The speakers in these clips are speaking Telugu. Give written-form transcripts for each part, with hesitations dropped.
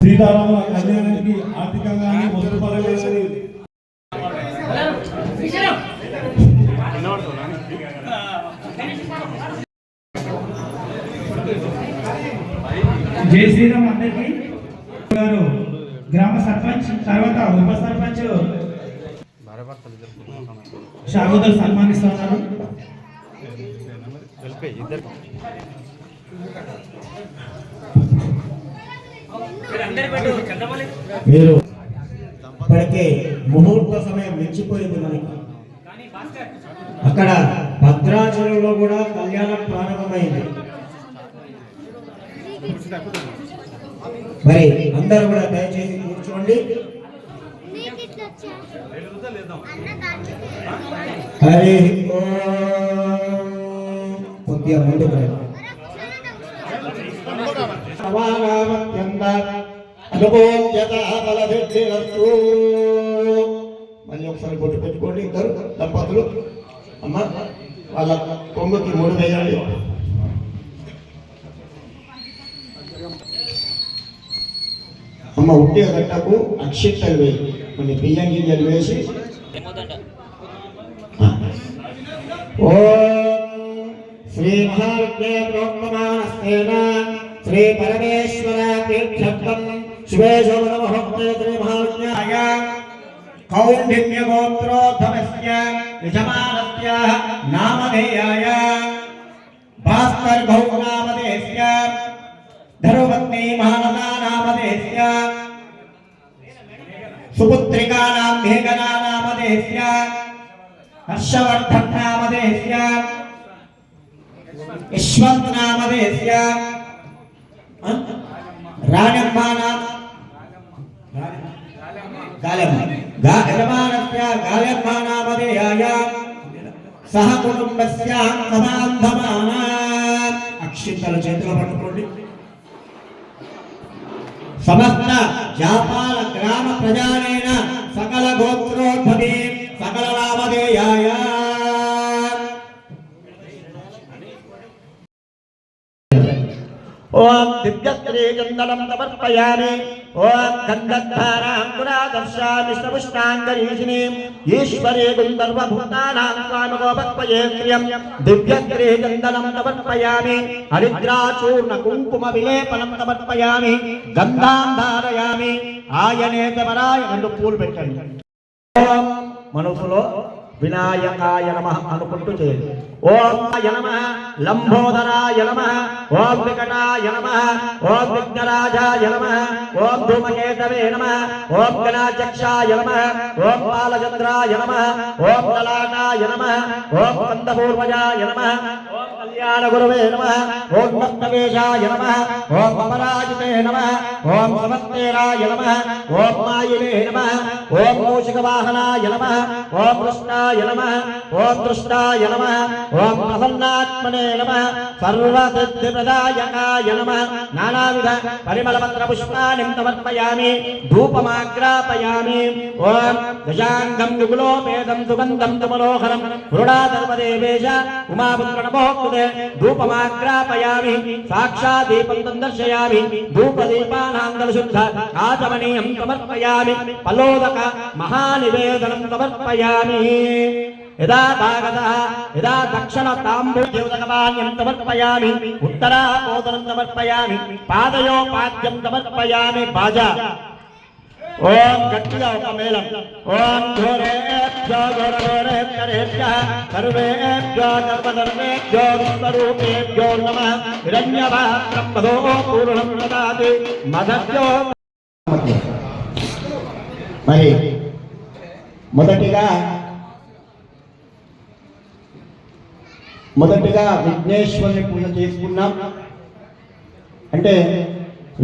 సీతారాముల కళ్యాణానికి ఆర్థికంగా వస్తుపరంగా జై శ్రీరామ్ అందరికి గారు గ్రామ సర్పంచ్ తర్వాత ఉప సర్పంచ్ షాగోదర్ సన్మానిస్తున్నారు. మీరు ఇప్పటికే ముహూర్త సమయం మించిపోయింది మనకి. అక్కడ భద్రాచలంలో కూడా కళ్యాణం ప్రారంభమైంది. మరి అందరూ కూడా దయచేసి కూర్చోండి. హరి కొద్దిగా ముందుకు మళ్ళీ ఒకసారి కొట్టు పెట్టుకోండి. ఇద్దరు దంపతులు అమ్మ వాళ్ళ కొమ్ముకి 3 వేయాలి. అమ్మ ఉట్టి గట్టకు అక్షింతలు వేయి, కొన్ని బియ్యం గింజలు వేసి ఓం శ్రీ మహావిద్యా ప్రోక్తమానస్తేన శ్రీ పరమేశ్వర తీర్థం శివేశోభనమహోక్తే శ్రీ మహావిద్యాయ కౌండిన్య గోత్రోద్ధమస్య యజమానస్య నామధేయాయ భాస్కర్ భౌ నామధేయస్య ధర్మపత్ని మానసా నామధేయస్య సుపుత్రికా నామ మేఘనా నామధేయస్య హర్షవర్ధన్ నామధేయస్య యశ్వంత్ నామధేయస్య రాణమ్మ యజమానస్య గాలమ్మ నామధేయాయ సహ కుటుంబస్య సమాంధమాన. అక్షింతలు చేతిలో పట్టుకోండి. సమస్త జాపాల గ్రామ ప్రజానేన సకల గోత్రోద్భవే సకల నామధేయాయ ఓం దివ్యత్రేజందలం సమర్పయామి. ఓం గంధద్ధారాం గుణాదర్శామి సపుష్టాంగరీషిణీం ఈశ్వరే గుంధర్వభూతానాం స్వామిగోపక్వయేత్ర్యం దివ్యత్రేజందలం సమర్పయామి. హరిద్రాచూర్ణ కుంకుమ విలేపనం సమర్పయామి. గంధాం ధారయామి. ఆయనేత వరాయ 2 పూలు పెట్టండి. ఓం మనసులో వినాయకాయ నమః అనుకుంటూ చేయండి. ఓం నమః లంబోదరాయ నమః. ఓం వికటాయ నమః. ఓం విఘ్నరాజాయ నమః. ఓం ధూమకేతవే నమః. ఓం గణాధ్యక్షాయ నమః. ఓం బాలచంద్రాయ నమః. ఓం లలాటాయ నమః. ఓం కందపూర్వజాయ నమః. ఓం కళ్యాణ గురవే నమః. ఓం భక్తవేషాయ నమః. ఓం అపరాజితే నమః. ఓం సమస్తేరాయ నమః. ఓం మాయినే నమః. ఓం మూషికవాహనాయ నమః. ఓం కృష్ణాయ నమః. ఓం దృష్టాయ నమః. ఓం ప్రసన్నాత్మనే నమః. సర్వసిద్ధిప్రదాయకాయ నమః. నానావిధ పరిమళపత్ర పుష్పాణి సమర్పయామి. ధూపమాగ్రాపయామి. ఓం దశాంగం యుగులోపేదం సుగంధం మనోహరం వృణాధర్మదేవేశ ఉమాపుత్ర నమోస్తుతే ధూపమాగ్రాపయామి. సాక్షాత్ దీపం దర్శయామి. ధూపదీపానాంగల శుద్ధ ఆచమనీయం సమర్పయామి. ఫలోదక మహానివేదనం సమర్పయామి. యదా భాగతః యదా దక్షిణ తాంబూలదేవతకపాణ్యం సమర్పయామి. ఉత్తరాపోదనం సమర్పయామి. పాదయోపాద్యం సమర్పయామి. బాజా ఓం గట్టిగా ఒక మేళం. ఓం ఘోరేభ్యో ఘోరఘోరేభ్యరేభ్యః సర్వేభ్యో సర్వధర్మేభ్యో విశ్వరూపేభ్యో నమః. హిరణ్యపాత్రం మదో పూర్ణం దదాతి మదభ్యో. మరి మొదటిగా విఘ్నేశ్వరుని పూజ చేసుకున్నాం. అంటే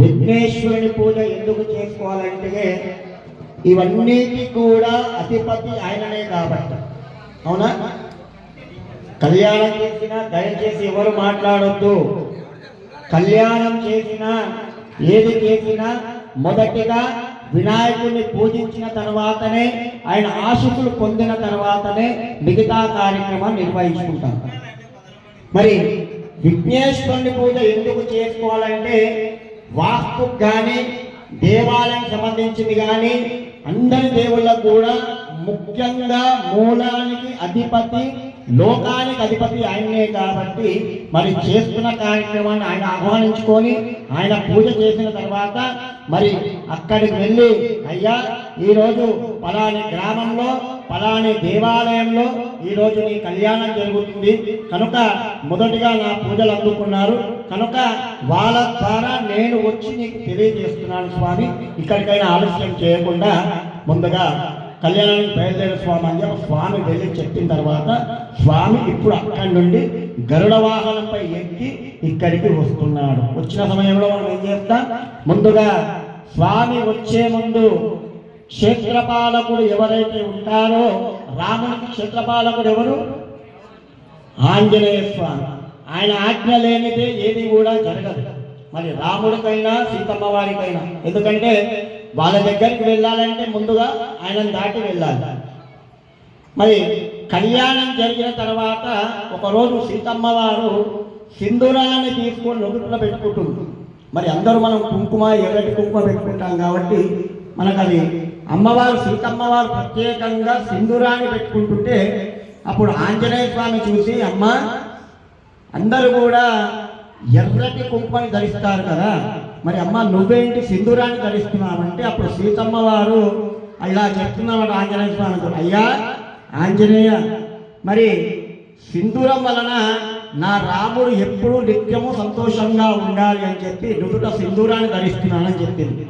విఘ్నేశ్వరుని పూజ ఎందుకు చేసుకోవాలంటే ఇవన్నిటి కూడా అధిపతి ఆయననే కాబట్టి. అవునా? కళ్యాణం చేసినా దయచేసి ఎవరు మాట్లాడొద్దు. కళ్యాణం చేసినా ఏది చేసినా మొదటిగా వినాయకుడిని పూజించిన తర్వాతనే, ఆయన ఆశీస్సులు పొందిన తర్వాతనే మిగతా కార్యక్రమం నిర్వహించుకుంటాం. మరి విఘ్నేశ్వరుని పూజ ఎందుకు చేసుకోవాలంటే వాస్తుకు కానీ దేవాలయం సంబంధించింది కానీ అందరి దేవుళ్ళకు కూడా ముఖ్యంగా మూలానికి అధిపతి లోకానికి అధిపతి ఆయనే కాబట్టి మరి చేస్తున్న కార్యక్రమాన్ని ఆయన ఆహ్వానించుకొని ఆయన పూజ చేసిన తర్వాత మరి అక్కడికి వెళ్ళి అయ్యా ఈరోజు పలాని గ్రామంలో పలాని దేవాలయంలో ఈరోజు నీ కళ్యాణం జరుగుతుంది కనుక మొదటిగా నా పూజలు అందుకున్నారు కనుక వాళ్ళ ద్వారా నేను వచ్చి నీకు తెలియజేస్తున్నాను స్వామి, ఇక్కడికైనా ఆలస్యం చేయకుండా ముందుగా కళ్యాణానికి బయలుదేరే స్వామి అని స్వామి వెళ్ళి చెప్పిన తర్వాత స్వామి ఇప్పుడు అక్కడి నుండి గరుడ వాహనంపై ఎక్కి ఇక్కడికి వస్తున్నాడు. వచ్చిన సమయంలో మనం ఏం చేస్తాం, ముందుగా స్వామి వచ్చే ముందు క్షేత్రపాలకుడు ఎవరైతే ఉంటారో రామునికి క్షేత్రపాలకుడు ఎవరు? ఆంజనేయ స్వామి. ఆయన ఆజ్ఞ లేనిదే ఏది కూడా జరగదు. మరి రాముడికైనా సీతమ్మ వారికైనా, ఎందుకంటే వాళ్ళ దగ్గరికి వెళ్ళాలంటే ముందుగా ఆయనను దాటి వెళ్ళాలి. మరి కళ్యాణం జరిగిన తర్వాత ఒకరోజు సీతమ్మ వారు సింధూరాన్ని తీసుకొని నుదుటిలో పెట్టుకుంటుంది. మరి అందరూ మనం కుంకుమ ఎర్రటి కుంకుమ పెట్టుకుంటాం కాబట్టి మనకు అది అమ్మవారు సీతమ్మ వారు ప్రత్యేకంగా సింధూరాన్ని పెట్టుకుంటుంటే అప్పుడు ఆంజనేయ స్వామి చూసి, అమ్మ అందరూ కూడా ఎర్రటి కుంకుమని ధరిస్తారు కదా, మరి అమ్మ నువ్వేంటి సింధూరాన్ని ధరిస్తున్నావంటే అప్పుడు సీతమ్మ వారు ఇలా చెప్తున్నామట ఆంజనేయ స్వామి, అయ్యా ఆంజనేయ, మరి సింధూరం వలన నా రాముడు ఎప్పుడూ నిత్యము సంతోషంగా ఉండాలి అని చెప్పి నుదుట సింధూరాన్ని ధరిస్తున్నానని చెప్పింది.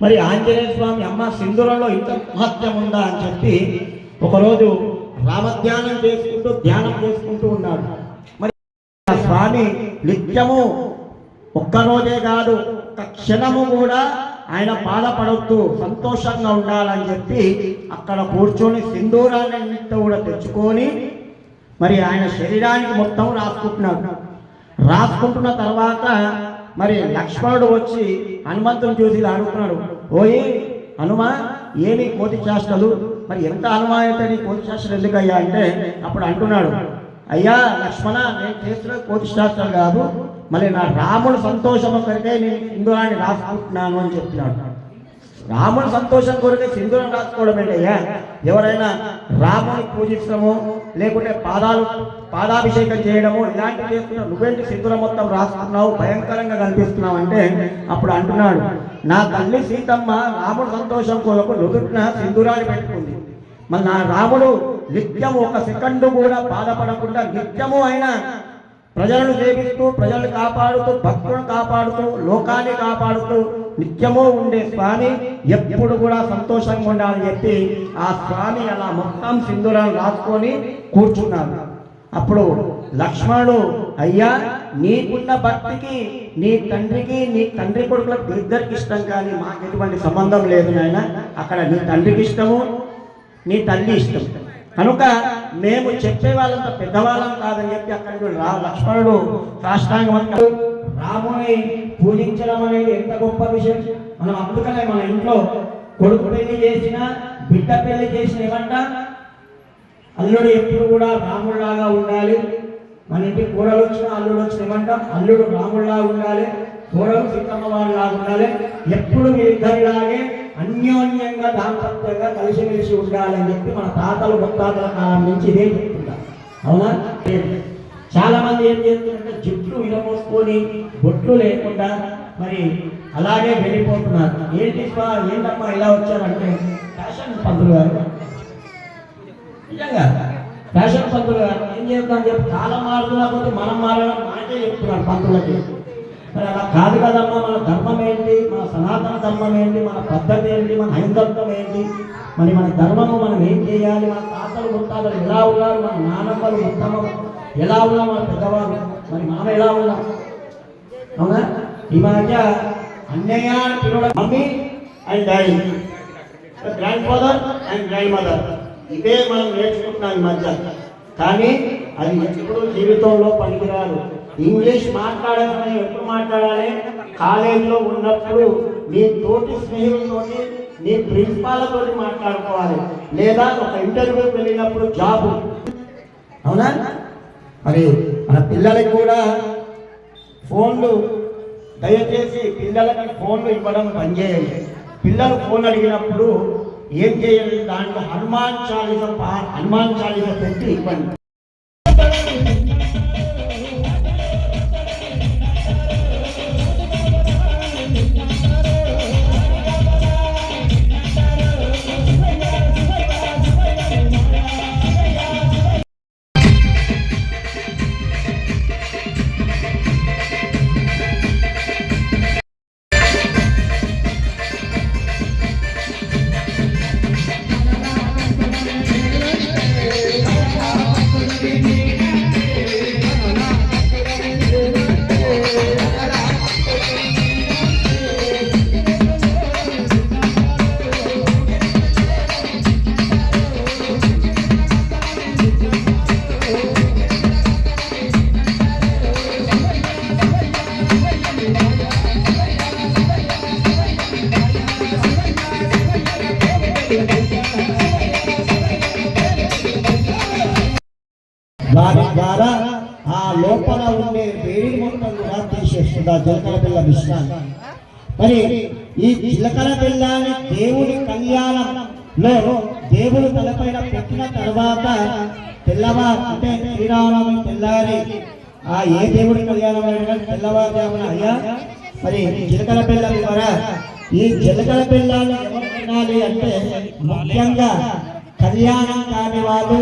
మరి ఆంజనేయ స్వామి, అమ్మ సింధూరంలో ఇంత మహత్యం ఉందా అని చెప్పి ఒకరోజు రామధ్యానం ధ్యానం చేసుకుంటూ ఉన్నాడు. మరి ఆ స్వామి నిత్యము ఒక్కరోజే కాదు ఒక్క క్షణము కూడా ఆయన బాధపడొద్దు, సంతోషంగా ఉండాలని చెప్పి అక్కడ కూర్చొని సింధూరాన్ని కూడా తెచ్చుకొని మరి ఆయన శరీరానికి మొత్తం రాసుకుంటున్న తర్వాత మరి లక్ష్మణుడు వచ్చి హనుమంతుని చూసి అడుగుతున్నాడు, ఓయి హనుమ, ఏమి కోతి చేష్టలు, మరి ఎంత హనుమాయితే నీ కోతి చేష్టలు ఎందుకయ్యా అంటే అప్పుడు అంటున్నాడు, అయ్యా లక్ష్మణ, నేను చేస్తున్న కోతి శాస్త్రాలు కాదు, మళ్ళీ నా రాముడు సంతోషం కొరకే నేను సింధూరాన్ని రాసుకుంటున్నాను అని చెప్తున్నాడు. రాముడు సంతోషం కొరకే సింధూరం రాసుకోవడం ఏంటయ్యా? ఎవరైనా రాముని పూజించడము లేకుంటే పాదాభిషేకం చేయడము ఇలాంటివి చేస్తున్నావు, నువ్వేంటి సింధూరం మొత్తం రాసుకున్నావు, భయంకరంగా కనిపిస్తున్నావు అంటే అప్పుడు అంటున్నాడు, నా తల్లి సీతమ్మ రాముడు సంతోషం కొరకు నుదుటిన సింధూరాన్ని పెట్టుకుంది. మరి నా రాముడు నిత్యము ఒక సెకండు కూడా బాధపడకుండా నిత్యము ఆయన ప్రజలను సేవిస్తూ ప్రజలను కాపాడుతూ భక్తులను కాపాడుతూ లోకాన్ని కాపాడుతూ నిత్యము ఉండే స్వామి ఎప్పుడు కూడా సంతోషంగా ఉండాలని చెప్పి ఆ స్వామి అలా మొత్తం సింధూరాన్ని రాసుకొని కూర్చున్నాడు. అప్పుడు లక్ష్మణుడు, అయ్యా నీకున్న భక్తికి నీ తండ్రికి నీ తండ్రి కొడుకులకు ఇద్దరికి ఇష్టం, కానీ మాకు ఎటువంటి సంబంధం లేదు నాయన, అక్కడ నీ తండ్రికి ఇష్టము నీ తల్లి ఇష్టం, కనుక మేము చెప్పే వాళ్ళంత పెద్దవాళ్ళం కాదని చెప్పి అక్కడికి లక్ష్మణుడు సాష్టాంగమంతా రాముని పూజించడం అనేది ఎంత గొప్ప విషయం. మనం అందుకనే మన ఇంట్లో కొడుకు పెళ్లి చేసిన బిడ్డ పెళ్లి చేసిన ఏమంట, అల్లుడు ఎప్పుడు కూడా రాముడిలాగా ఉండాలి, మన ఇంటికి కూరలు వచ్చిన అల్లుడు వచ్చిన ఏమంటాం, అల్లుడు రాముడిలాగా ఉండాలి, కూరలు సీతమ్మ వారిలాగా ఉండాలి, ఎప్పుడు మీరిద్దరిలాగే అన్యోన్యంగా దాంపత్యంగా కలిసిమెలిసి ఉండాలని చెప్పి మన తాతలు ముత్తాతల కాలం నుంచి ఇదే చెప్తుంటారు. అవునా? చాలా మంది ఏం చేస్తుంటే జుట్లు విరమోసుకొని బొట్లు లేకుండా మరి అలాగే వెళ్ళిపోతున్నారు. ఏంటమ్మా ఇలా వచ్చారంటే ఫ్యాషన్ పంతులు గారు, నిజంగా ఫ్యాషన్ పంతులు గారు ఏం చేస్తామని చెప్పి కాలం మారుతున్నా కొద్ది మనం మారడం మనకే చెప్తున్నారు పంతులకి. మరి అలా కాదు కదమ్మా, మన ధర్మం ఏంటి, మన సనాతన ధర్మం ఏంటి, మన పద్ధతి ఏంటి, మన హైందత్వం ఏంటి, మరి మన ధర్మము మనం ఏం చేయాలి, మన తాతలు ముత్తాతలు ఎలా ఉన్నారు, మన నానమ్మలు ముత్తమ్మలు ఎలా ఉన్నాం, మన పెద్దవాళ్ళు మరి మనం ఎలా ఉన్నాం. అవునా? ఈ మధ్య అన్నయ్య పిల్లల mummy and daddy, grand father and grand mother, ఇదే మనం నేర్చుకుంటున్నాం ఈ మధ్య. కానీ అది ఎప్పుడు జీవితంలో పనికిరాదు. ఇంగ్లీష్ మాట్లాడాలని ఎప్పుడు మాట్లాడాలి? కాలేజీలో ఉన్నప్పుడు నీ తోటి స్నేహితులతోటి నీ ప్రిన్సిపాల్తో మాట్లాడుకోవాలి, లేదా ఒక ఇంటర్వ్యూకి వెళ్ళినప్పుడు జాబ్. అవునా? మరి మన పిల్లలకి కూడా ఫోన్లు దయచేసి పిల్లలకి ఫోన్లు ఇవ్వడం బంద్ చేయండి. పిల్లలు ఫోన్ అడిగినప్పుడు ఏం చేయాలి, దాంట్లో హనుమాన్ చాలీస పెట్టి ఇవ్వండి. వారి ద్వారా ఆ లోపల ఉండే వేడి మొత్తం కూడా తీసేస్తుంది ఆ జీలకర్ర బెల్ల మిశ్రాన్ని. మరి ఈ జీలకర్ర బెల్లాన్ని దేవుడి కళ్యాణంలో దేవుడు తలపైన పెట్టిన తర్వాత తెల్లవారు అంటే శ్రీరామనవమి తెల్లారి ఏ దేవుడి కళ్యాణం అయినా తెల్లవారుజామున అయ్యా మరి జీలకర్ర బెల్లం ద్వారా ఈ జీలకర్ర బెల్లాన్ని ఎవరు తినాలి అంటే ముఖ్యంగా కళ్యాణం కాని వాళ్ళు